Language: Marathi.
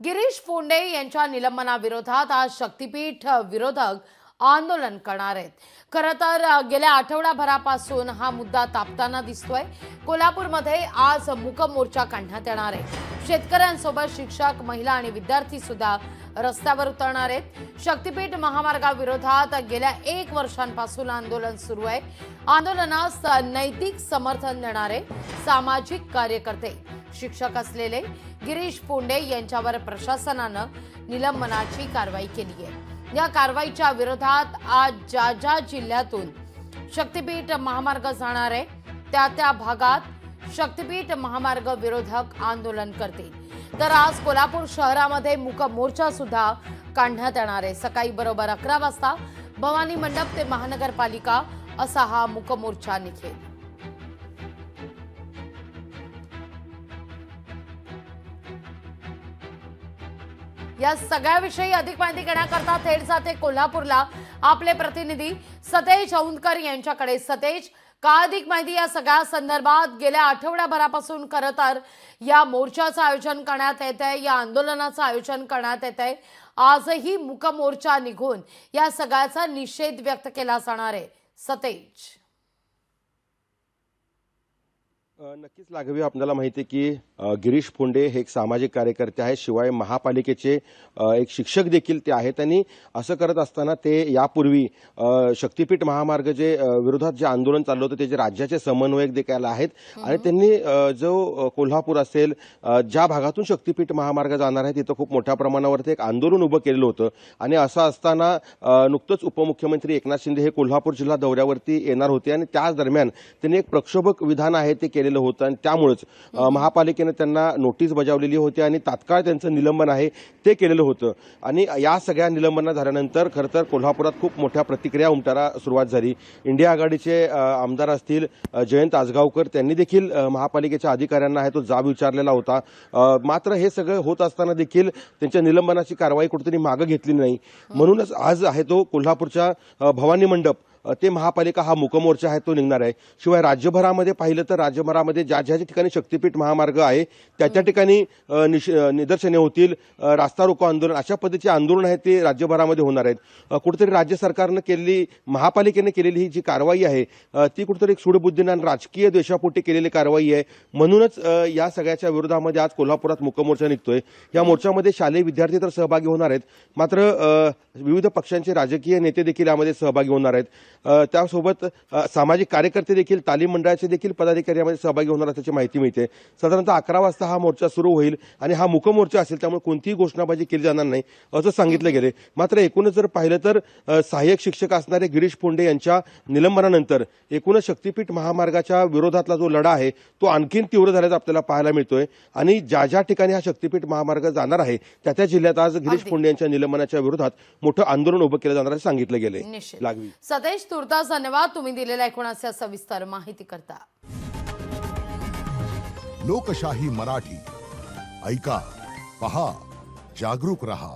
गिरीश फोंडे यांच्या निलंबनाविरोधात आज शक्तीपीठ विरोधक आंदोलन करणार आहेत। खरं तर गेल्या आठवडाभरापासून हा मुद्दा तापताना दिसतोय। कोल्हापूरमध्ये आज मूक मोर्चा काढण्यात येणार आहे। शेतकऱ्यांसोबत शिक्षक, महिला आणि विद्यार्थी सुद्धा रस्त्यावर उतरणार आहेत। शक्तीपीठ महामार्गाविरोधात गेल्या 1 वर्षांपासून आंदोलन सुरू आहे। आंदोलनास नैतिक समर्थन देणारे सामाजिक कार्यकर्ते, शिक्षक असलेले गिरीश फोंडे यांच्यावर प्रशासनाने निलंबनाची कारवाई केली आहे। या कारवाईच्या विरोधात आज ज्या जिल्ह्यातून शक्तीपीठ महामार्ग जाणार आहे त्या भागात शक्तीपीठ महामार्ग विरोधक आंदोलन करतील। तर आज कोल्हापूर शहरामध्ये मूक मोर्चा सुद्धा काढण्यात येणार आहे। सकाळी बरोबर 11 वाजता भवानी मंडप ते महानगरपालिका असा हा मूक मोर्चा निघेल। या सगळ्याविषयी अधिक माहिती घेण्याकरता थेट जाते कोल्हापूरला आपले प्रतिनिधी सतेज औंधकर यांच्याकडे। सतेज, का अधिक माहिती या सगळ्या संदर्भात? गेल्या आठवड्याभरापासून खरं तर या मोर्चाचं आयोजन करण्यात येत आहे, या आंदोलनाचं आयोजन करण्यात येत आहे। आजही मूक मोर्चा निघून या सगळ्याचा निषेध व्यक्त केला जाणार आहे। सतेज, नक्कीच लागवी, आपल्याला माहिती आहे की गिरीश फोंडे हे एक सामाजिक कार्यकर्ते आहेत, शिवाय महापालिकेचे एक शिक्षक देखील ते आहेत। आणि असं करत असताना ते यापूर्वी शक्तीपीठ महामार्ग जे विरोधात जे आंदोलन चाललं होतं त्याचे राज्याचे समन्वयक देखील आहेत। आणि त्यांनी जो कोल्हापूर असेल, ज्या भागातून शक्तीपीठ महामार्ग जाणार आहे तिथं खूप मोठ्या प्रमाणावरती एक आंदोलन उभं केलेलं होतं। आणि असं असताना नुकतंच उपमुख्यमंत्री एकनाथ शिंदे हे कोल्हापूर जिल्हा दौऱ्यावरती येणार होते आणि त्याच दरम्यान त्यांनी एक प्रक्षोभक विधान आहे ते केलेलं होतं। आणि त्यामुळेच महापालिकेने त्यांना नोटीस बजावलेली होती आणि तात्काळ त्यांचं निलंबन आहे ते केलेलं होतं। आणि या सगळ्या निलंबना झाल्यानंतर खरं तर कोल्हापुरात खूप मोठ्या प्रतिक्रिया उमटायला सुरुवात झाली। इंडिया आघाडीचे आमदार असतील जयंत आसगावकर, त्यांनी देखील महापालिकेच्या अधिकाऱ्यांना आहे तो जाब विचारलेला होता। मात्र हे सगळं होत असताना देखील त्यांच्या निलंबनाची कारवाई कुठेतरी मागे घेतली नाही। म्हणूनच आज आहे तो कोल्हापूरच्या भवानी मंडप ते महापालिका हा मूकमोर्चा आहे तो निघणार आहे। शिवाय राज्यभरामध्ये पाहिलं तर राज्यभरामध्ये ज्या ज्या ठिकाणी शक्तीपीठ महामार्ग आहे त्या ठिकाणी निदर्शने होतील, रास्ता रोको आंदोलन, अशा पद्धतीचे आंदोलन आहे ते राज्यभरामध्ये होणार आहेत। कुठेतरी राज्य सरकारनं केलेली, महापालिकेने केलेली ही जी कारवाई आहे ती कुठेतरी एक सूडबुद्धीने आणि राजकीय द्वेषापोटी केलेली कारवाई आहे। म्हणूनच या सगळ्याच्या विरोधामध्ये आज कोल्हापुरात मूकमोर्चा निघतोय। या मोर्चामध्ये शालेय विद्यार्थी तर सहभागी होणार आहेत, मात्र विविध पक्षांचे राजकीय नेते देखील यामध्ये सहभागी होणार आहेत। त्यासोबत सामाजिक कार्यकर्ते देखील, तालीम मंडळाचे देखील पदाधिकारी यामध्ये सहभागी होणार असल्याची माहिती मिळते। साधारणतः 11 वाजता हा मोर्चा सुरू होईल आणि हा मूकमोर्चा असेल, त्यामुळे कोणतीही घोषणाबाजी केली जाणार नाही असं सांगितलं गेले। मात्र एकूणच जर पाहिलं तर सहाय्यक शिक्षक असणारे गिरीश फोंडे यांच्या निलंबनानंतर एकूणच शक्तीपीठ महामार्गाच्या विरोधातला जो लढा आहे तो आणखीन तीव्र झाल्याचं आपल्याला पाहायला मिळतोय। आणि ज्या ज्या ठिकाणी हा शक्तीपीठ महामार्ग जाणार आहे त्या जिल्ह्यात आज गिरीश फोंडे यांच्या निलंबनाच्या विरोधात मोठं आंदोलन उभं केलं जाणार असं सांगितलं गेले। लागवी, सतेज, तुर्तास धन्यवाद तुम्ही दिलेल्या एकूणाच्या सविस्तर माहिती करता। लोकशाही मराठी ऐका, पहा, जागरूक रहा।